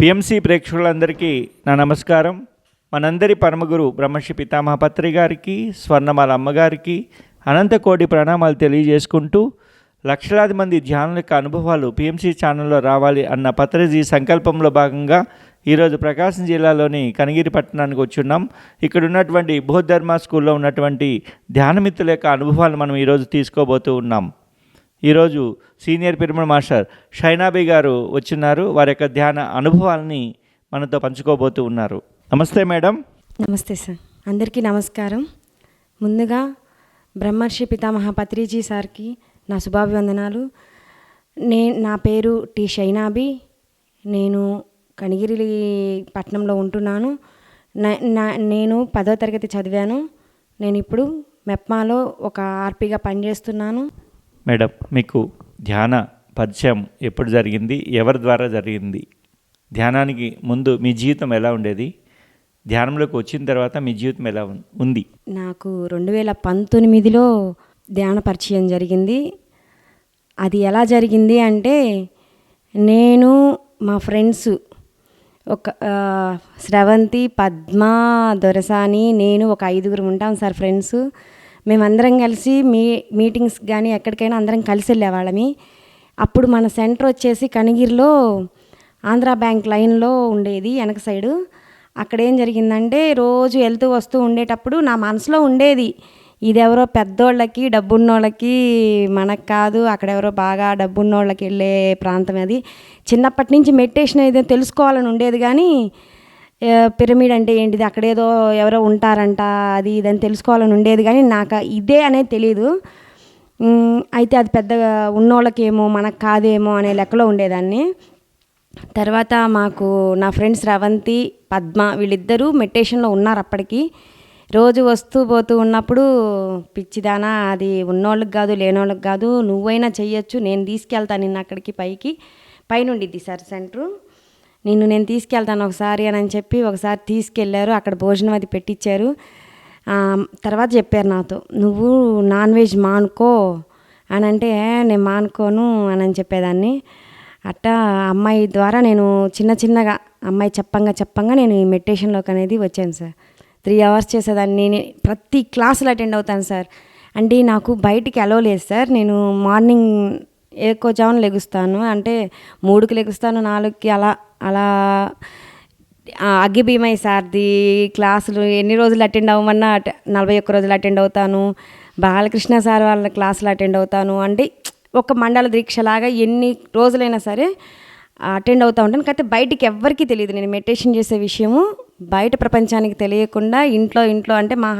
PMC ప్రేక్షకులందరికీ నా నమస్కారం. మనందరి పరమగురు బ్రహ్మశ్రీ పితామహ పత్రి గారికి, స్వర్ణమాల అమ్మగారికి అనంతకోటి ప్రణామాలు తెలియజేసుకుంటూ, లక్షలాది మంది ధ్యానుల యొక్క అనుభవాలు పిఎంసి ఛానల్లో రావాలి అన్న పత్రిజీ సంకల్పంలో భాగంగా ఈరోజు ప్రకాశం జిల్లాలోని కనిగిరి పట్టణానికి వచ్చున్నాం. ఇక్కడ ఉన్నటువంటి బౌద్ధధర్మ స్కూల్లో ఉన్నటువంటి ధ్యానమిత్రుల యొక్క అనుభవాలు మనం ఈరోజు తీసుకోబోతూ ఉన్నాం. ఈరోజు సీనియర్ పిరమిడ్ మాస్టర్ షైనాబీ గారు వచ్చిన్నారు. వారి యొక్క ధ్యాన అనుభవాలని మనతో పంచుకోబోతూ ఉన్నారు. నమస్తే మేడం. నమస్తే సార్, అందరికీ నమస్కారం. ముందుగా బ్రహ్మర్షి పితామహ పత్రిజీ సార్కి నా శుభాభివందనాలు. నా పేరు టి షైనాబీ. నేను కనిగిరి పట్టణంలో ఉంటున్నాను. నేను 10వ తరగతి చదివాను. నేను ఇప్పుడు మెప్మాలో ఒక ఆర్పీగా పనిచేస్తున్నాను. మేడం, మీకు ధ్యాన పరిచయం ఎప్పుడు జరిగింది? ఎవరి ద్వారా జరిగింది? ధ్యానానికి ముందు మీ జీవితం ఎలా ఉండేది? ధ్యానంలోకి వచ్చిన తర్వాత మీ జీవితం ఎలా ఉంది? నాకు 2019లో ధ్యాన పరిచయం జరిగింది. అది ఎలా జరిగింది అంటే, నేను మా ఫ్రెండ్స్ ఒక స్రవంతి, పద్మ, దొరసాని, నేను ఒక 5గురు ఉంటాం సార్ ఫ్రెండ్స్. మేమందరం కలిసి మీటింగ్స్ కానీ ఎక్కడికైనా అందరం కలిసి వెళ్ళేవాళ్ళమి. అప్పుడు మన సెంటర్ వచ్చేసి కనిగిరిలో ఆంధ్ర బ్యాంక్ లైన్లో ఉండేది, వెనక సైడు. అక్కడ ఏం జరిగిందంటే, రోజు వెళ్తూ వస్తూ ఉండేటప్పుడు నా మనసులో ఉండేది, ఇదెవరో పెద్దోళ్ళకి, డబ్బున్నోళ్ళకి, మనకు కాదు, అక్కడెవరో బాగా డబ్బున్నోళ్ళకి వెళ్ళే ప్రాంతం అది. చిన్నప్పటి నుంచి మెడిటేషన్ ఏదో తెలుసుకోవాలని ఉండేది, కానీ పిరమిడ్ అంటే ఏంటిది, అక్కడేదో ఎవరో ఉంటారంట, అది ఇదని తెలుసుకోవాలని ఉండేది, కానీ నాకు ఇదే అనేది తెలియదు. అయితే అది పెద్దగా ఉన్నోళ్ళకేమో మనకు కాదేమో అనే లెక్కలో ఉండేదాన్ని. తర్వాత మాకు నా ఫ్రెండ్స్ రవంతి, పద్మ వీళ్ళిద్దరూ మెడిటేషన్లో ఉన్నారు అప్పటికి. రోజు వస్తూ పోతూ ఉన్నప్పుడు, పిచ్చిదానా, అది ఉన్నోళ్ళకి కాదు లేనోళ్ళకి కాదు, నువ్వైనా చెయ్యొచ్చు, నేను తీసుకెళ్తాను నిన్ను అక్కడికి, పైనుండిద్ది సార్ సెంటరు, నేను తీసుకెళ్తాను ఒకసారి అని చెప్పి ఒకసారి తీసుకెళ్ళారు. అక్కడ భోజనం అది పెట్టించారు. తర్వాత చెప్పారు నాతో, నువ్వు నాన్ వెజ్ మానుకో అని అంటే, నేను మానుకోను అని చెప్పేదాన్ని. అట్టా అమ్మాయి ద్వారా నేను చిన్నగా అమ్మాయి చెప్పంగా నేను ఈ మెడిటేషన్లోకి అనేది వచ్చాను సార్. 3 hours చేసేదాన్ని. నేను ప్రతి క్లాసులు అటెండ్ అవుతాను సార్. అంటే నాకు బయటికి అలో లేదు సార్. నేను మార్నింగ్ ఎక్కువజామున లెగుస్తాను, అంటే 3కి లెగుస్తాను, 4కి అలా అగ్గి భీమయ్య సార్ది క్లాసులు ఎన్ని రోజులు అటెండ్ అవ్వమన్నా 41 రోజులు అటెండ్ అవుతాను. బాలకృష్ణ సార్ వాళ్ళ క్లాసులు అటెండ్ అవుతాను. అంటే ఒక మండల దీక్షలాగా ఎన్ని రోజులైనా సరే అటెండ్ అవుతూ ఉంటాను. కాకపోతే బయటికి ఎవ్వరికీ తెలియదు నేను మెడిటేషన్ చేసే విషయము. బయట ప్రపంచానికి తెలియకుండా ఇంట్లో అంటే మా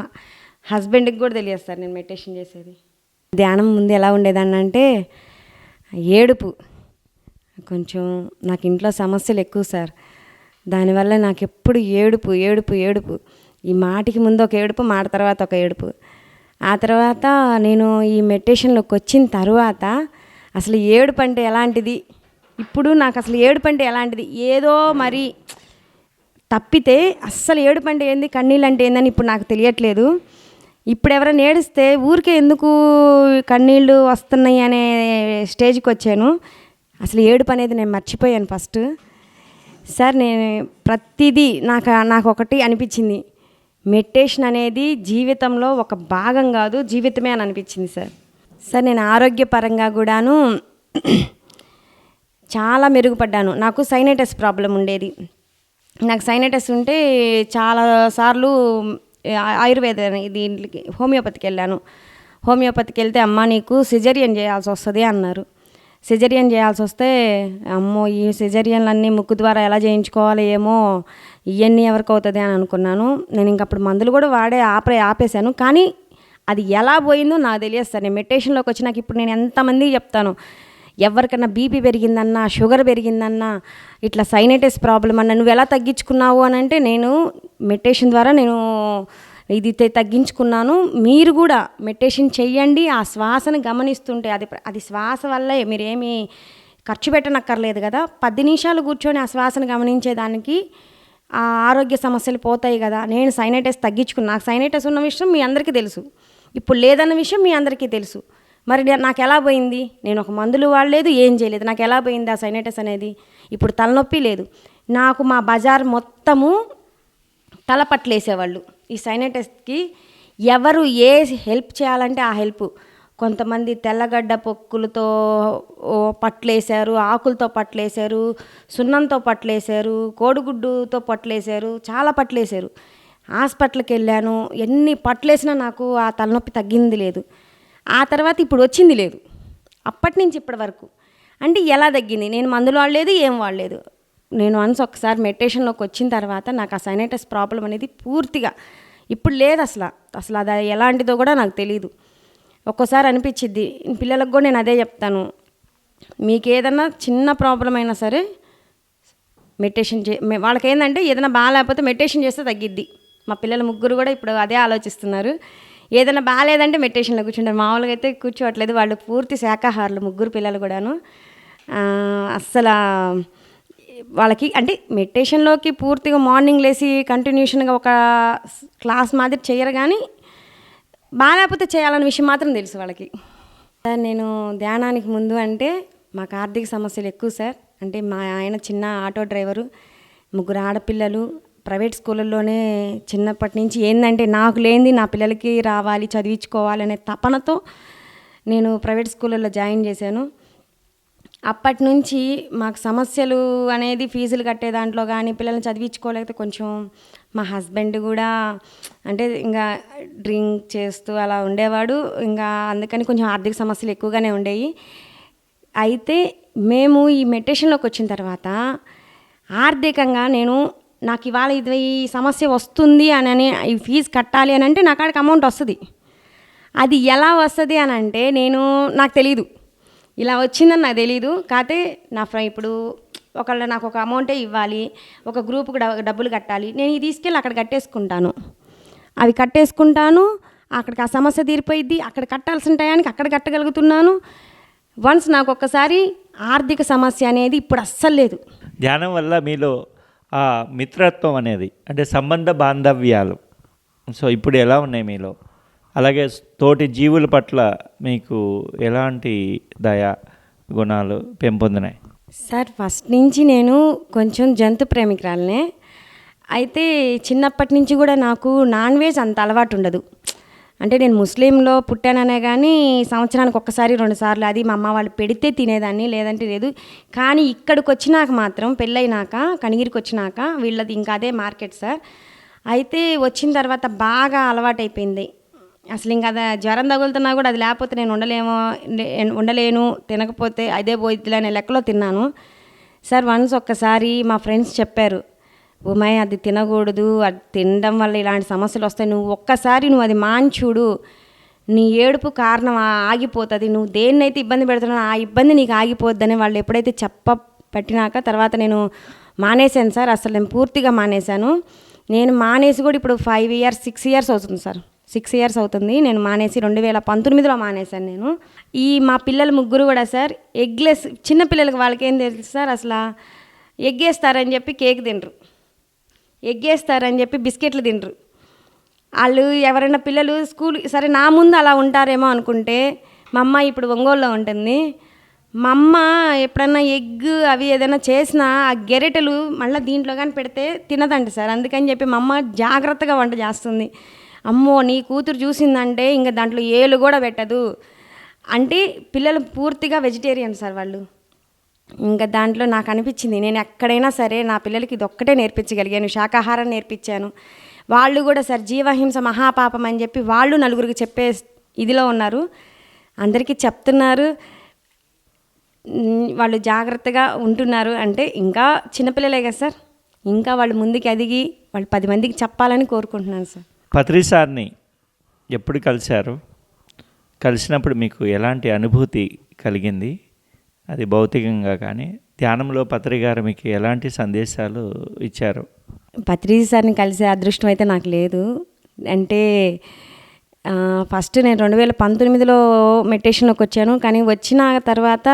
హస్బెండ్కి కూడా తెలియదు సార్ నేను మెడిటేషన్ చేసేది. ధ్యానం ముందు ఎలా ఉండేదాన్ని అంటే, ఏడుపు. కొంచెం నాకు ఇంట్లో సమస్యలు ఎక్కువ సార్. దానివల్ల నాకు ఎప్పుడు ఏడుపు. ఈ మాటికి ముందు ఒక ఏడుపు, మాట తర్వాత ఒక ఏడుపు. ఆ తర్వాత నేను ఈ మెడిటేషన్లోకి వచ్చిన తర్వాత అసలు ఏడుపు అంటే ఎలాంటిది, ఇప్పుడు నాకు అసలు ఏడుపు అంటే ఎలాంటిది, ఏదో మరి తప్పితే అస్సలు ఏడుపు అంటే ఏంది, కన్నీళ్ళు అంటే ఏందని ఇప్పుడు నాకు తెలియట్లేదు. ఇప్పుడు ఎవరైనా ఏడిస్తే ఊరికే ఎందుకు కన్నీళ్ళు వస్తున్నాయి అనే స్టేజ్కి వచ్చాను. అసలు ఏడుపు అనేది నేను మర్చిపోయాను ఫస్ట్. సార్, నేను ప్రతిదీ నాకు ఒకటి అనిపించింది, మెడిటేషన్ అనేది జీవితంలో ఒక భాగం కాదు, జీవితమే అని అనిపించింది సార్. నేను ఆరోగ్యపరంగా కూడాను చాలా మెరుగుపడ్డాను. నాకు సైనటస్ ప్రాబ్లం ఉండేది. నాకు సైనటస్ ఉంటే చాలాసార్లు ఆయుర్వేద దీనికి హోమియోపతికి వెళ్ళాను. హోమియోపతికి వెళ్తే, అమ్మ నీకు సిజరియన్ చేయాల్సి వస్తుంది అన్నారు. సిజరియన్ చేయాల్సి వస్తే, అమ్మో ఈ సిజరియన్లన్నీ ముక్కు ద్వారా ఎలా చేయించుకోవాలి ఏమో, ఇవన్నీ ఎవరికి అవుతుంది అని అనుకున్నాను. నేను ఇంకప్పుడు మందులు కూడా ఆపేశాను. కానీ అది ఎలా పోయిందో నాకు తెలియదు సార్. నేను మెడిటేషన్లోకి వచ్చి నాకు ఇప్పుడు నేను ఎంతమందికి చెప్తాను, ఎవరికన్నా బీపీ పెరిగిందన్నా, షుగర్ పెరిగిందన్నా, ఇట్లా సైనటైటిస్ ప్రాబ్లం అన్నా, నువ్వు ఎలా తగ్గించుకున్నావు అని అంటే, నేను మెడిటేషన్ ద్వారా నేను ఇది తగ్గించుకున్నాను. మీరు కూడా మెడిటేషన్ చెయ్యండి. ఆ శ్వాసను గమనిస్తుంటే అది శ్వాస వల్లే, మీరేమీ ఖర్చు పెట్టనక్కర్లేదు కదా. 10 నిమిషాలు కూర్చొని ఆ శ్వాసను గమనించేదానికి ఆ ఆరోగ్య సమస్యలు పోతాయి కదా. నేను సైనటైటిస్ తగ్గించుకున్నాను. నాకు సైనటైటిస్ ఉన్న విషయం మీ అందరికీ తెలుసు, ఇప్పుడు లేదన్న విషయం మీ అందరికీ తెలుసు. మరి నాకు ఎలా పోయింది? నేను ఒక మందులు వాడలేదు, ఏం చేయలేదు. నాకు ఎలా పోయింది ఆ సైనటైటిస్ అనేది? ఇప్పుడు తలనొప్పి లేదు, నాకు మా బజార్ మొత్తము తలపట్లేసేవాళ్ళు. ఈ సైనటెస్ట్కి ఎవరు ఏ హెల్ప్ చేయాలంటే ఆ హెల్ప్. కొంతమంది తెల్లగడ్డ పొక్కులతో పట్లేశారు, ఆకులతో పట్లేశారు, సున్నంతో పట్లేశారు, కోడిగుడ్డుతో పట్లేశారు, చాలా పట్లేశారు. హాస్పిటల్కి వెళ్ళాను, ఎన్ని పట్లేసినా నాకు ఆ తలనొప్పి తగ్గింది లేదు. ఆ తర్వాత ఇప్పుడు వచ్చింది లేదు, అప్పటి నుంచి ఇప్పటి వరకు. అంటే ఎలా తగ్గింది? నేను మందులు వాడలేదు, ఏం వాడలేదు. నేను ఒకసారి మెడిటేషన్లోకి వచ్చిన తర్వాత నాకు ఆ సైనటస్ ప్రాబ్లం అనేది పూర్తిగా ఇప్పుడు లేదు. అసలు అది ఎలాంటిదో కూడా నాకు తెలియదు. ఒక్కోసారి అనిపించిద్ది, పిల్లలకు కూడా నేను అదే చెప్తాను, మీకు ఏదన్నా చిన్న ప్రాబ్లం అయినా సరే మెడిటేషన్ వాళ్ళకి ఏంటంటే ఏదైనా బాగాలేకపోతే మెడిటేషన్ చేస్తే తగ్గిద్ది. మా పిల్లలు ముగ్గురు కూడా ఇప్పుడు అదే ఆలోచిస్తున్నారు. ఏదైనా బాగాలేదంటే మెడిటేషన్లో కూర్చుంటారు. మామూలుగా అయితే కూర్చోవట్లేదు. వాళ్ళు పూర్తి శాకాహారులు, ముగ్గురు పిల్లలు కూడాను. అస్సలు వాళ్ళకి అంటే మెడిటేషన్లోకి పూర్తిగా మార్నింగ్ లేసి కంటిన్యూషన్గా ఒక క్లాస్ మాదిరి చేయరు, కానీ బాగాలేకపోతే చేయాలనే విషయం మాత్రం తెలుసు వాళ్ళకి. సార్ నేను ధ్యానానికి ముందు అంటే మాకు ఆర్థిక సమస్యలు ఎక్కువ సార్. అంటే మా ఆయన చిన్న ఆటో డ్రైవరు, ముగ్గురు ఆడపిల్లలు, ప్రైవేట్ స్కూళ్ళల్లోనే చిన్నప్పటి నుంచి ఏంటంటే నాకు లేనిది నా పిల్లలకి రావాలి, చదివించుకోవాలి అనే తపనతో నేను ప్రైవేట్ స్కూళ్ళల్లో జాయిన్ చేశాను. అప్పటి నుంచి మాకు సమస్యలు అనేది ఫీజులు కట్టే దాంట్లో కానీ పిల్లల్ని చదివించుకోలేకపోతే కొంచెం మా హస్బెండ్ కూడా అంటే ఇంకా డ్రింక్ చేస్తూ అలా ఉండేవాడు. ఇంకా అందుకని కొంచెం ఆర్థిక సమస్యలు ఎక్కువగానే ఉండేవి. అయితే మేము ఈ మెడిటేషన్లోకి వచ్చిన తర్వాత ఆర్థికంగా నాకు ఇవాళ ఇది ఈ సమస్య వస్తుంది అని ఈ ఫీజు కట్టాలి అని అంటే నా కాడికి అమౌంట్ వస్తుంది. అది ఎలా వస్తుంది అని అంటే నాకు తెలీదు, ఇలా వచ్చిందని నాకు తెలీదు. కాకపోతే ఇప్పుడు ఒకళ్ళు నాకు ఒక అమౌంటే ఇవ్వాలి, ఒక గ్రూప్కి డబ్బులు కట్టాలి, నేను ఇది తీసుకెళ్ళి అక్కడ కట్టేసుకుంటాను. అవి కట్టేసుకుంటాను, అక్కడికి ఆ సమస్య తీరిపోయిద్ది. అక్కడ కట్టాల్సిన టయానికి అక్కడ కట్టగలుగుతున్నాను. వన్స్ నాకు ఒక్కసారి ఆర్థిక సమస్య అనేది ఇప్పుడు అస్సలు లేదు. ధ్యానం వల్ల మీలో ఆ మిత్రత్వం అనేది అంటే సంబంధ బాంధవ్యాలు సో ఇప్పుడు ఎలా ఉన్నాయి మీలో? అలాగే తోటి జీవుల పట్ల మీకు ఎలాంటి దయా గుణాలు పెంపొందినాయి? సార్ ఫస్ట్ నుంచి నేను కొంచెం జంతు ప్రేమికురాలనే. అయితే చిన్నప్పటి నుంచి కూడా నాకు నాన్ వెజ్ అంత అలవాటు ఉండదు. అంటే నేను ముస్లింలో పుట్టాననే కానీ సంవత్సరానికి ఒక్కసారి 2 సార్లు, అది మా అమ్మ వాళ్ళు పెడితే తినేదాన్ని, లేదంటే లేదు. కానీ ఇక్కడికి వచ్చినాక మాత్రం పెళ్ళైనాక కనిగిరికి వచ్చినాక వీళ్ళది ఇంకా అదే మార్కెట్ సార్. అయితే వచ్చిన తర్వాత బాగా అలవాటైపోయింది. అసలు ఇంకా అది జ్వరం తగులుతున్నా కూడా అది లేకపోతే నేను ఉండలేను, తినకపోతే అదే పోయిద్దిలే అనే లెక్కలో తిన్నాను సార్. వన్స్ ఒక్కసారి మా ఫ్రెండ్స్ చెప్పారు, ఉమాయ్ అది తినకూడదు, అది తినడం వల్ల ఇలాంటి సమస్యలు వస్తాయి, నువ్వు అది మాంచుడు, నీ ఏడుపు కారణం ఆగిపోతుంది, నువ్వు దేన్నైతే ఇబ్బంది పెడుతున్నావు ఆ ఇబ్బంది నీకు ఆగిపోద్దని వాళ్ళు ఎప్పుడైతే పెట్టినాక తర్వాత నేను మానేశాను సార్. అసలు నేను పూర్తిగా మానేశాను. నేను మానేసి కూడా ఇప్పుడు 6 ఇయర్స్ అవుతుంది సార్. 6 ఇయర్స్ అవుతుంది నేను మానేసి. 2019లో మానేశాను నేను. మా పిల్లలు ముగ్గురు కూడా సార్ ఎగ్లెస్, చిన్నపిల్లలకి వాళ్ళకి ఏం తెలుసు సార్, అసలు ఎగ్గేస్తారని చెప్పి కేక్ తినరు, ఎగ్గేస్తారని చెప్పి బిస్కెట్లు తినరు. వాళ్ళు ఎవరైనా పిల్లలు స్కూల్ సరే నా ముందు అలా ఉంటారేమో అనుకుంటే, మా అమ్మ ఇప్పుడు ఒంగోలులో ఉంటుంది, మా అమ్మ ఎప్పుడన్నా ఎగ్ అవి ఏదైనా చేసినా ఆ గెరెటలు మళ్ళీ దీంట్లో కానీ పెడితే తినదంట సార్. అందుకని చెప్పి మా అమ్మ జాగ్రత్తగా వంట చేస్తుంది. అమ్మో నీ కూతురు చూసిందంటే ఇంకా దాంట్లో ఏలు కూడా పెట్టదు అంటే. పిల్లలు పూర్తిగా వెజిటేరియన్ సార్ వాళ్ళు. ఇంకా దాంట్లో నాకు అనిపించింది నేను ఎక్కడైనా సరే నా పిల్లలకి ఇది ఒక్కటే నేర్పించగలిగాను, శాకాహారం నేర్పించాను. వాళ్ళు కూడా సార్ జీవహింస మహాపాపం అని చెప్పి వాళ్ళు నలుగురికి చెప్పే ఇదిలో ఉన్నారు, అందరికీ చెప్తున్నారు, వాళ్ళు జాగ్రత్తగా ఉంటున్నారు. అంటే ఇంకా చిన్నపిల్లలే కదా సార్, ఇంకా వాళ్ళు ముందుకు ఎదిగి వాళ్ళు 10 మందికి చెప్పాలని కోరుకుంటున్నాను సార్. పత్రి సార్ని ఎప్పుడు కలిశారు? కలిసినప్పుడు మీకు ఎలాంటి అనుభూతి కలిగింది? అది భౌతికంగా కానీ ధ్యానంలో పత్రి గారు మీకు ఎలాంటి సందేశాలు ఇచ్చారు? పత్రి సార్ని కలిసే అదృష్టం అయితే నాకు లేదు. అంటే ఫస్ట్ నేను 2019లో మెడిటేషన్లోకి వచ్చాను. కానీ వచ్చిన తర్వాత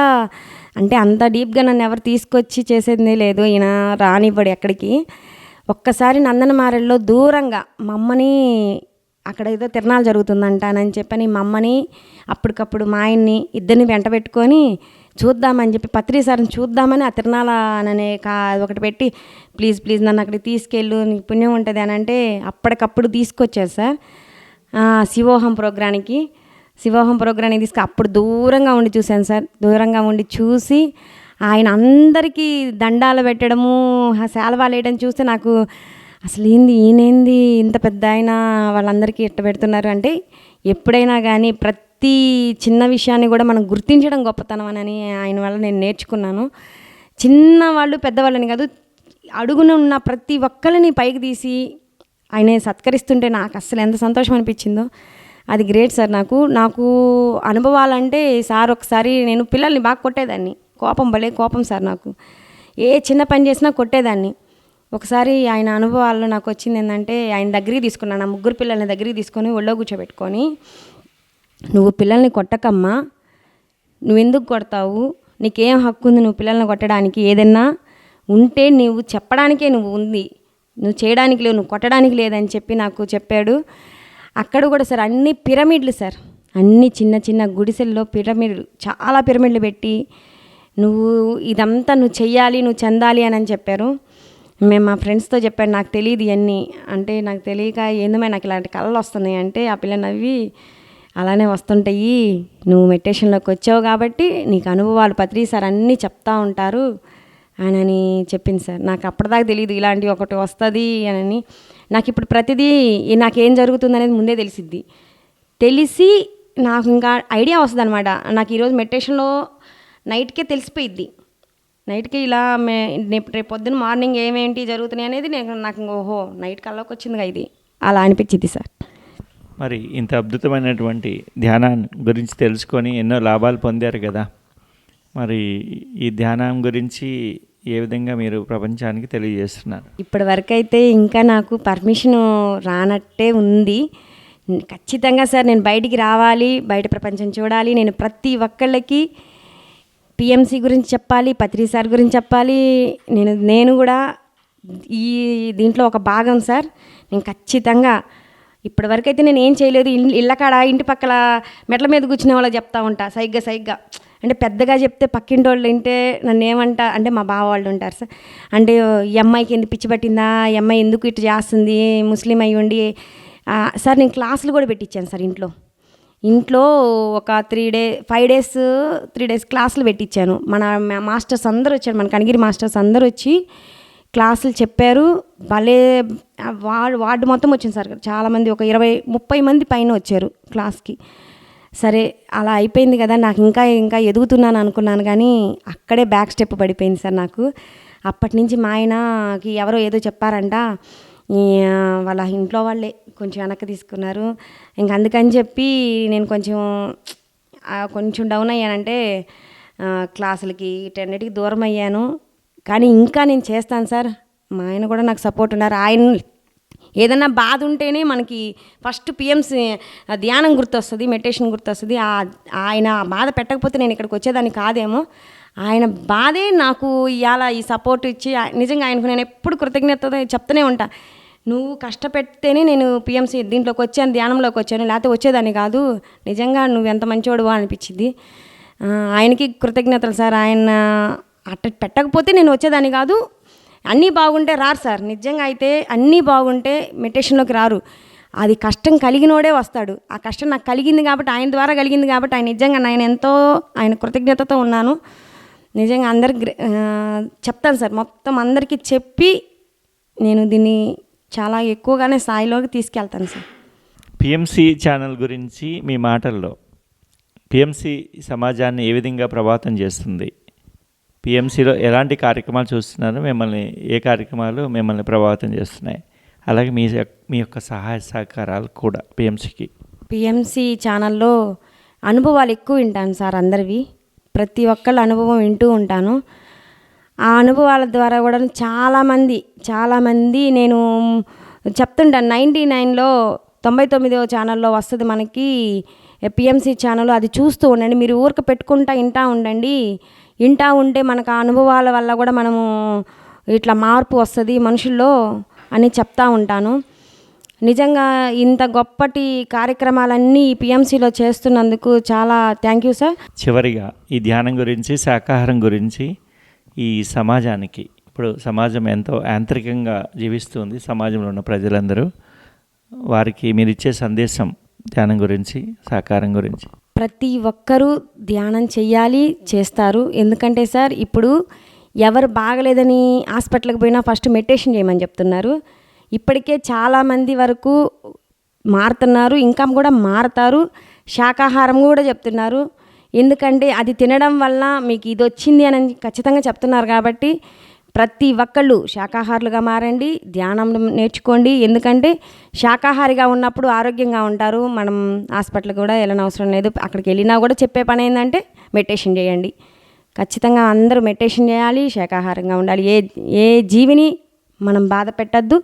అంటే అంత డీప్గా నన్ను ఎవరు తీసుకొచ్చి చేసేది లేదు, ఈయన రానివ్వడు ఎక్కడికి. ఒక్కసారి నందనమారెల్లో దూరంగా మా అమ్మని, అక్కడ ఏదో తిరణాలు జరుగుతుందంటానని చెప్పని మా అమ్మని అప్పటికప్పుడు మా ఆయన్ని ఇద్దరిని వెంట పెట్టుకొని చూద్దామని చెప్పి పత్రి సార్ని చూద్దామని ఆ తిరణాల అనే ఒకటి పెట్టి ప్లీజ్ ప్లీజ్ నన్ను అక్కడికి తీసుకెళ్ళు, నీకు పుణ్యం ఉంటుంది అని అంటే అప్పటికప్పుడు తీసుకొచ్చారు సార్. శివోహం ప్రోగ్రానికి అప్పుడు దూరంగా ఉండి చూశాను సార్. దూరంగా ఉండి చూసి ఆయన అందరికీ దండాలు పెట్టడము, శాలవాలు వేయడం చూస్తే నాకు అసలు ఈయనేంది ఇంత పెద్ద ఆయన వాళ్ళందరికీ ఇట్ట పెడుతున్నారు అంటే, ఎప్పుడైనా కానీ ప్రతి చిన్న విషయాన్ని కూడా మనం గుర్తించడం గొప్పతనం అని ఆయన వల్ల నేను నేర్చుకున్నాను. చిన్నవాళ్ళు పెద్దవాళ్ళని కాదు, అడుగున ఉన్న ప్రతి ఒక్కరిని పైకి తీసి ఆయన సత్కరిస్తుంటే నాకు అసలు ఎంత సంతోషం అనిపించిందో. అది గ్రేట్ సార్. నాకు అనుభవాలంటే సార్ ఒకసారి నేను పిల్లల్ని బాగా కొట్టేదాన్ని, కోపం సార్. నాకు ఏ చిన్న పని చేసినా కొట్టేదాన్ని. ఒకసారి ఆయన అనుభవాల్లో నాకు వచ్చింది ఏంటంటే, ఆయన దగ్గరికి తీసుకున్నాను, నా 3 పిల్లల్ని దగ్గరికి తీసుకొని ఒళ్ళో కూర్చోబెట్టుకొని, నువ్వు పిల్లల్ని కొట్టకమ్మా, నువ్వెందుకు కొడతావు, నీకేం హక్కు ఉంది నువ్వు పిల్లల్ని కొట్టడానికి, ఏదన్నా ఉంటే నువ్వు చెప్పడానికే నువ్వు ఉంది, నువ్వు చేయడానికి లేవు, నువ్వు కొట్టడానికి లేదని చెప్పి నాకు చెప్పాడు. అక్కడ కూడా సార్ అన్ని పిరమిడ్లు సార్, అన్ని చిన్న చిన్న గుడిసెల్లో పిరమిడ్లు, చాలా పిరమిడ్లు పెట్టి నువ్వు ఇదంతా నువ్వు చెయ్యాలి, నువ్వు చెందాలి అని చెప్పారు. మేము మా ఫ్రెండ్స్తో చెప్పాను, నాకు తెలియదు ఇవన్నీ అంటే, నాకు తెలియక ఏందమే నాకు ఇలాంటి కళలు వస్తున్నాయి అంటే, ఆ పిల్ల నవ్వి అలానే వస్తుంటాయి, నువ్వు మెడిటేషన్లోకి వచ్చావు కాబట్టి నీకు అనుభవాలు పత్రి సార్ అన్నీ చెప్తా ఉంటారు అని చెప్పింది సార్. నాకు అప్పటిదాకా తెలియదు ఇలాంటి ఒకటి వస్తుంది అని. నాకు ఇప్పుడు ప్రతిదీ నాకేం జరుగుతుంది అనేది ముందే తెలిసి నాకు ఇంకా ఐడియా వస్తుంది అనమాట. నాకు ఈరోజు మెడిటేషన్లో నైట్కే తెలిసిపోయిద్ది, నైట్కి ఇలా రేపు పొద్దున్న మార్నింగ్ ఏమేంటి జరుగుతున్నాయి అనేది నాకు ఓహో నైట్ కల్లోకి వచ్చిందిగా ఇది అలా అనిపించింది సార్. మరి ఇంత అద్భుతమైనటువంటి ధ్యానం గురించి తెలుసుకొని ఎన్నో లాభాలు పొందారు కదా, మరి ఈ ధ్యానం గురించి ఏ విధంగా మీరు ప్రపంచానికి తెలియజేస్తున్నారు? ఇప్పటి వరకు అయితే ఇంకా నాకు పర్మిషన్ రానట్టే ఉంది. ఖచ్చితంగా సార్ నేను బయటికి రావాలి, బయట ప్రపంచం చూడాలి. నేను ప్రతి ఒక్కళ్ళకి పిఎంసి గురించి చెప్పాలి, పత్రి సార్ గురించి చెప్పాలి. నేను కూడా ఈ దీంట్లో ఒక భాగం సార్. నేను ఖచ్చితంగా ఇప్పటివరకు అయితే నేను ఏం చేయలేదు. ఇళ్ళకాడ ఇంటి పక్కల మెట్ల మీద కూర్చునే వాళ్ళకి చెప్తా ఉంటా సైగ్గా అంటే, పెద్దగా చెప్తే పక్కింటి వాళ్ళు వింటే నన్ను ఏమంటా అంటే, మా బావ వాళ్ళు ఉంటారు సార్, అంటే ఈ అమ్మాయికి ఎందుకు పిచ్చి పట్టిందా, ఈ అమ్మాయి ఎందుకు ఇటు చేస్తుంది, ముస్లిం అయ్యి ఉండి సార్. నేను క్లాసులు కూడా పెట్టించాను సార్. ఇంట్లో ఒక 3 డేస్ క్లాసులు పెట్టించాను. మన మాస్టర్స్ అందరూ వచ్చారు, మన కనిగిరి మాస్టర్స్ అందరూ వచ్చి క్లాసులు చెప్పారు. భలే వార్డు మొత్తం వచ్చింది సార్, చాలామంది, ఒక 20-30 మంది పైన వచ్చారు క్లాస్కి. సరే అలా అయిపోయింది కదా, నాకు ఇంకా ఎదుగుతున్నాను అనుకున్నాను, కానీ అక్కడే బ్యాక్ స్టెప్ పడిపోయింది సార్ నాకు. అప్పటి నుంచి మా ఆయనకి ఎవరో ఏదో చెప్పారంట, వాళ్ళ ఇంట్లో వాళ్ళే కొంచెం వెనక్కి తీసుకున్నారు. ఇంక అందుకని చెప్పి నేను కొంచెం డౌన్ అయ్యానంటే క్లాసులకి వీటన్నిటికి దూరం అయ్యాను. కానీ ఇంకా నేను చేస్తాను సార్. మా ఆయన కూడా నాకు సపోర్ట్ ఉన్నారు. ఆయన ఏదన్నా బాధ ఉంటేనే మనకి ఫస్ట్ పిఎంసి ధ్యానం గుర్తొస్తుంది, మెడిటేషన్ గుర్తొస్తుంది. ఆయన బాధ పెట్టకపోతే నేను ఇక్కడికి వచ్చేదాన్ని కాదేమో. ఆయన బాధే నాకు ఇవాళ ఈ సపోర్ట్ ఇచ్చి, నిజంగా ఆయనకు నేను ఎప్పుడు కృతజ్ఞత చెప్తూనే ఉంటా. నువ్వు కష్టపెడితేనే నేను పిఎంసి దీంట్లోకి వచ్చాను, ధ్యానంలోకి వచ్చాను, లేకపోతే వచ్చేదాన్ని కాదు. నిజంగా నువ్వు ఎంత మంచివాడువా అనిపించింది. ఆయనకి కృతజ్ఞతలు సార్. ఆయన అట్ట పెట్టకపోతే నేను వచ్చేదాన్ని కాదు. అన్నీ బాగుంటే రారు సార్. నిజంగా అయితే అన్నీ బాగుంటే మెడిటేషన్లోకి రారు. అది కష్టం కలిగినోడే వస్తాడు. ఆ కష్టం నాకు కలిగింది కాబట్టి, ఆయన ద్వారా కలిగింది కాబట్టి, ఆయన నిజంగా నేను ఎంతో ఆయన కృతజ్ఞతతో ఉన్నాను. నిజంగా అందరికి చెప్తాను సార్, మొత్తం అందరికీ చెప్పి నేను దీన్ని చాలా ఎక్కువగానే స్థాయిలోకి తీసుకెళ్తాను సార్. పిఎంసి ఛానల్ గురించి మీ మాటల్లో, పిఎంసి సమాజాన్ని ఏ విధంగా ప్రభావితం చేస్తుంది, పిఎంసిలో ఎలాంటి కార్యక్రమాలు చూస్తున్నారు, ఏ కార్యక్రమాలు మిమ్మల్ని ప్రభావితం చేస్తున్నాయి, అలాగే మీ యొక్క సహాయ సహకారాలు కూడా పిఎంసి ఛానల్లో అనుభవాలు ఎక్కువ వింటాను సార్. అందరివి ప్రతి ఒక్కళ్ళ అనుభవం వింటూ ఉంటాను. ఆ అనుభవాల ద్వారా కూడా చాలామంది నేను చెప్తుంటాను. 99లో 99వ ఛానల్లో వస్తుంది మనకి పిఎంసి ఛానల్. అది చూస్తూ ఉండండి, మీరు ఊరికి పెట్టుకుంటా వింటా ఉంటే మనకు ఆ అనుభవాల వల్ల కూడా మనము ఇట్లా మార్పు వస్తుంది మనుషుల్లో అని చెప్తా ఉంటాను. నిజంగా ఇంత గొప్పటి కార్యక్రమాలన్నీ ఈ పిఎంసిలో చేస్తున్నందుకు చాలా థ్యాంక్ యూ సార్. చివరిగా ఈ ధ్యానం గురించి, శాకాహారం గురించి ఈ సమాజానికి, ఇప్పుడు సమాజం ఎంతో యాంత్రికంగా జీవిస్తుంది, సమాజంలో ఉన్న ప్రజలందరూ, వారికి మీరు ఇచ్చే సందేశం ధ్యానం గురించి, శాకాహారం గురించి. ప్రతి ఒక్కరూ ధ్యానం చెయ్యాలి, చేస్తారు. ఎందుకంటే సార్ ఇప్పుడు ఎవరు బాగలేదని హాస్పిటల్కి పోయినా ఫస్ట్ మెడిటేషన్ చేయమని చెప్తున్నారు. ఇప్పటికే చాలామంది వరకు మారుతున్నారు, ఇంకా కూడా మారుతారు. శాకాహారం కూడా చెప్తున్నారు. ఎందుకంటే అది తినడం వల్ల మీకు ఇది వచ్చింది అని ఖచ్చితంగా చెప్తున్నారు. కాబట్టి ప్రతి ఒక్కళ్ళు శాకాహారులుగా మారండి, ధ్యానం నేర్చుకోండి. ఎందుకంటే శాకాహారిగా ఉన్నప్పుడు ఆరోగ్యంగా ఉంటారు. మనం హాస్పిటల్కి కూడా వెళ్ళని అవసరం లేదు. అక్కడికి వెళ్ళినా కూడా చెప్పే పని ఏంటంటే మెడిటేషన్ చేయండి. ఖచ్చితంగా అందరూ మెడిటేషన్ చేయాలి, శాకాహారంగా ఉండాలి. ఏ జీవిని మనం బాధ పెట్టద్దు,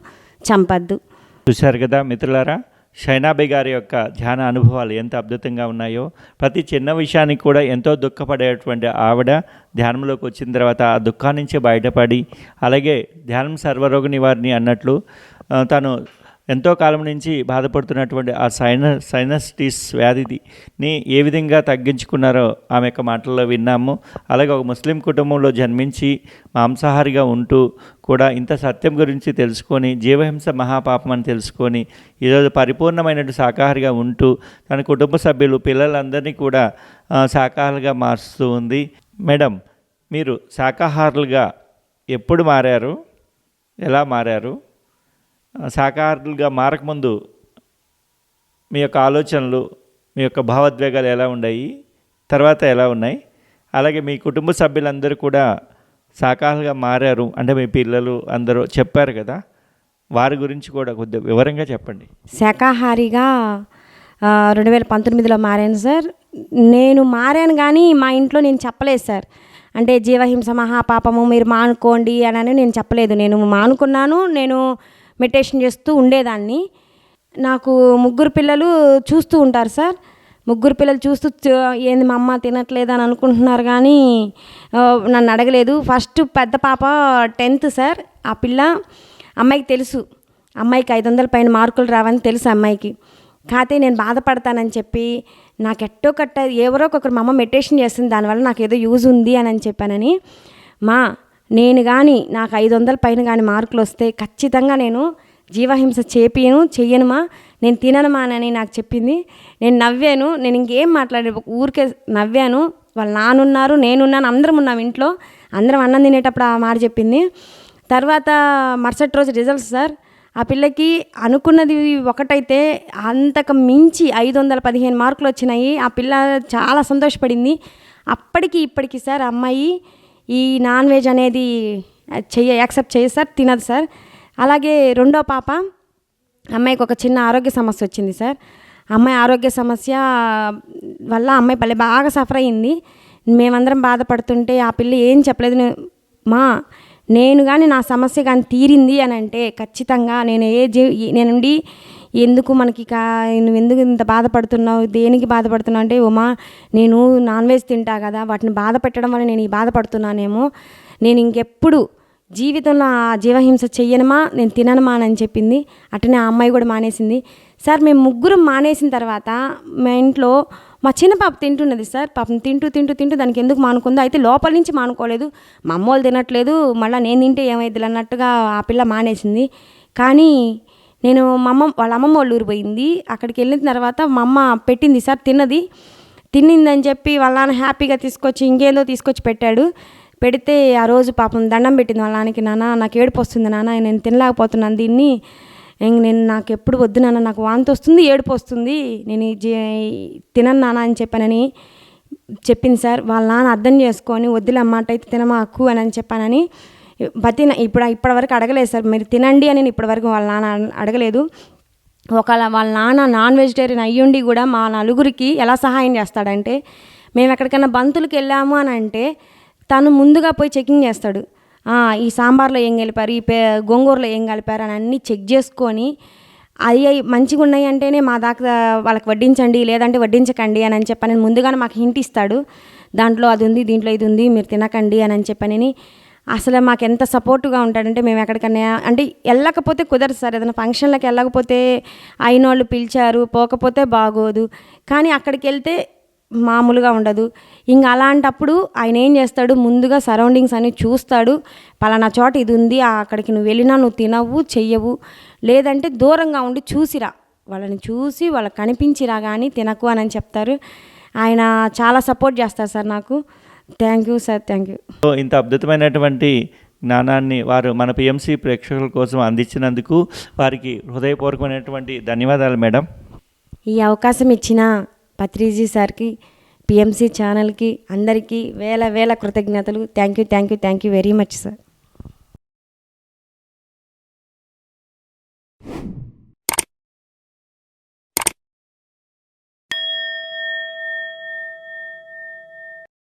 చంపద్దు. చూశారు కదా మిత్రులారా, షైనాబి గారి యొక్క ధ్యాన అనుభవాలు ఎంత అద్భుతంగా ఉన్నాయో. ప్రతి చిన్న విషయానికి కూడా ఎంతో దుఃఖపడేటువంటి ఆవిడ ధ్యానంలోకి వచ్చిన తర్వాత ఆ దుఃఖాన్ని నుంచి బయటపడి, అలాగే ధ్యానం సర్వరోగ నివారణి అన్నట్లు తను ఎంతో కాలం నుంచి బాధపడుతున్నటువంటి ఆ సైనస్టిస్ వ్యాధిని ఏ విధంగా తగ్గించుకున్నారో ఆమె యొక్క మాటల్లో విన్నాము. అలాగే ఒక ముస్లిం కుటుంబంలో జన్మించి మాంసాహారిగా ఉంటూ కూడా ఇంత సత్యం గురించి తెలుసుకొని, జీవహింస మహాపాపం అని తెలుసుకొని ఈరోజు పరిపూర్ణమైనటువంటి శాకాహారిగా ఉంటూ తన కుటుంబ సభ్యులు, పిల్లలందరినీ కూడా శాకాహారులుగా మారుస్తూ ఉంది. మేడం, మీరు శాకాహారులుగా ఎప్పుడు మారారు, ఎలా మారారు? శాకాహారులుగా మారకముందు మీ యొక్క ఆలోచనలు, మీ యొక్క భావోద్వేగాలు ఎలా ఉన్నాయి, తర్వాత ఎలా ఉన్నాయి? అలాగే మీ కుటుంబ సభ్యులందరూ కూడా శాకాహారులుగా మారారు అంటే మీ పిల్లలు అందరూ చెప్పారు కదా, వారి గురించి కూడా కొద్దిగా వివరంగా చెప్పండి. శాకాహారిగా 2019లో మారాను సార్. నేను మారాను కానీ మా ఇంట్లో నేను చెప్పలేదు సార్. అంటే జీవహింస మహాపాపము మీరు మానుకోండి అని నేను చెప్పలేదు. నేను మానుకున్నాను. నేను మెడిటేషన్ చేస్తూ ఉండేదాన్ని. నాకు 3 పిల్లలు చూస్తూ ఉంటారు సార్. 3 పిల్లలు చూస్తూ ఏంది మా అమ్మ తినట్లేదు అని అనుకుంటున్నారు కానీ నన్ను అడగలేదు. ఫస్ట్ పెద్ద పాప 10th సార్. ఆ పిల్ల, అమ్మాయికి తెలుసు, అమ్మాయికి 500 పైన మార్కులు రావని తెలుసు అమ్మాయికి. కాకపోతే నేను బాధపడతానని చెప్పి నాకు ఎట్టో కట్ట ఎవరో ఒకరు మా అమ్మ మెడిటేషన్ చేస్తుంది, దానివల్ల నాకు ఏదో యూజ్ ఉంది అని చెప్పానని, నేను కానీ నాకు 500 పైన కానీ మార్కులు వస్తే ఖచ్చితంగా నేను జీవహింస చెయ్యనుమా, నేను తిననుమా అని నాకు చెప్పింది. నేను నవ్వాను. నేను ఇంకేం మాట్లాడలేదు, ఊరికే నవ్వాను. వాళ్ళ నాన్నున్నారు, నేనున్నాను, అందరం ఉన్నాం ఇంట్లో. అందరం అన్నం తినేటప్పుడు ఆ మాట చెప్పింది. తర్వాత మరుసటి రోజు రిజల్ట్స్ సార్. ఆ పిల్లకి అనుకున్నది ఒకటైతే అంతకు మించి 515 మార్కులు వచ్చినాయి. ఆ పిల్ల చాలా సంతోషపడింది. అప్పటికి ఇప్పటికి సార్ అమ్మాయి ఈ నాన్ వెజ్ అనేది యాక్సెప్ట్ చేయదు సార్, తినదు సార్. అలాగే రెండో పాప, అమ్మాయికి ఒక చిన్న ఆరోగ్య సమస్య వచ్చింది సార్. అమ్మాయి ఆరోగ్య సమస్య వల్ల అమ్మాయి బాగా సఫర్ అయ్యింది. మేమందరం బాధపడుతుంటే ఆ పిల్ల ఏం చెప్పలేదు. నేను కానీ నా సమస్య కానీ తీరింది అని అంటే ఖచ్చితంగా నేనుండి ఎందుకు నువ్వు ఎందుకు ఇంత బాధపడుతున్నావు, దేనికి బాధపడుతున్నావు అంటే, నేను నాన్ వెజ్ తింటా కదా, వాటిని బాధ పెట్టడం వల్ల నేను ఈ బాధపడుతున్నానేమో, నేను ఇంకెప్పుడు జీవితంలో ఆ జీవహింస చెయ్యనుమా, నేను తిననుమా అని చెప్పింది. అట్టనే ఆ అమ్మాయి కూడా మానేసింది సార్. మేము 3 మానేసిన తర్వాత మా ఇంట్లో మా చిన్న పాప తింటున్నది సార్. పాపం తింటూ దానికి ఎందుకు మానుకుందో, అయితే లోపల నుంచి మానుకోలేదు. మా అమ్మ వాళ్ళు తినట్లేదు, మళ్ళీ నేను తింటే ఏమైద్ది అన్నట్టుగా ఆ పిల్ల మానేసింది. కానీ నేను వాళ్ళ అమ్మమ్మ వాళ్ళ ఊరు పోయింది. అక్కడికి వెళ్ళిన తర్వాత మా అమ్మ పెట్టింది సార్, తిన్నిందని చెప్పి వాళ్ళ నాన్న హ్యాపీగా తీసుకొచ్చి ఇంకేందో తీసుకొచ్చి పెట్టాడు. పెడితే ఆ రోజు పాపం దండం పెట్టింది వాళ్ళ నాన్నకి. నాన్న నాకు ఏడుపు వస్తుంది నాన్న, నేను తినలేకపోతున్నాను దీన్ని, నాకు ఎప్పుడు వద్దు నాన్న, నాకు వాంతి వస్తుంది, ఏడుపు వస్తుంది, నేను తినను నాన్న అని చెప్పానని చెప్పింది సార్. వాళ్ళ నాన్న అర్థం చేసుకొని వద్దులే అమ్మాట అయితే తినమాకు అని చెప్పానని ఇప్పటివరకు అడగలేదు సార్, మీరు తినండి అని ఇప్పటివరకు వాళ్ళ నాన్న అడగలేదు. ఒకవేళ వాళ్ళ నాన్న నాన్ వెజిటేరియన్ అయ్యుండి కూడా మా నలుగురికి ఎలా సహాయం చేస్తాడంటే, మేము ఎక్కడికైనా బంతులకు వెళ్ళాము అని అంటే తను ముందుగా పోయి చెకింగ్ చేస్తాడు. ఈ సాంబార్లో ఏం కలిపారు, ఈ గోంగూరలో ఏం కలిపారు అని అన్నీ చెక్ చేసుకొని అవి మంచిగా ఉన్నాయి అంటేనే మా దాకా వాళ్ళకి వడ్డించండి, లేదంటే వడ్డించకండి అని చెప్పని ముందుగానే మాకు హింట్ ఇస్తాడు. దాంట్లో అది ఉంది, దీంట్లో ఇది ఉంది, మీరు తినకండి అని చెప్పని అసలు మాకు ఎంత సపోర్టుగా ఉంటాడంటే, మేము ఎక్కడికన్నా అంటే వెళ్ళకపోతే కుదరదు సార్. ఏదైనా ఫంక్షన్లకు వెళ్ళకపోతే అయినోళ్ళు పిలిచారు, పోకపోతే బాగోదు. కానీ అక్కడికి వెళ్తే మామూలుగా ఉండదు. ఇంక అలాంటప్పుడు ఆయన ఏం చేస్తాడు, ముందుగా సరౌండింగ్స్ అన్ని చూస్తాడు. పలానా చోట ఇది ఉంది, అక్కడికి నువ్వు వెళ్ళినా నువ్వు తినవు చెయ్యవు, లేదంటే దూరంగా ఉండి చూసిరా, వాళ్ళని చూసి వాళ్ళకి కనిపించిరా కానీ తినకు అని చెప్తారు. ఆయన చాలా సపోర్ట్ చేస్తారు సార్ నాకు. Thank you sir, thank you. So ఇంత అద్భుతమైనటువంటి జ్ఞానాన్ని వారు మన పిఎంసి ప్రేక్షకుల కోసం అందించినందుకు వారికి హృదయపూర్వకమైనటువంటి ధన్యవాదాలు మేడం. ఈ అవకాశం ఇచ్చిన పత్రిజీ సార్కి, పిఎంసి ఛానల్కి అందరికీ వేల వేల కృతజ్ఞతలు. Thank you very much sir.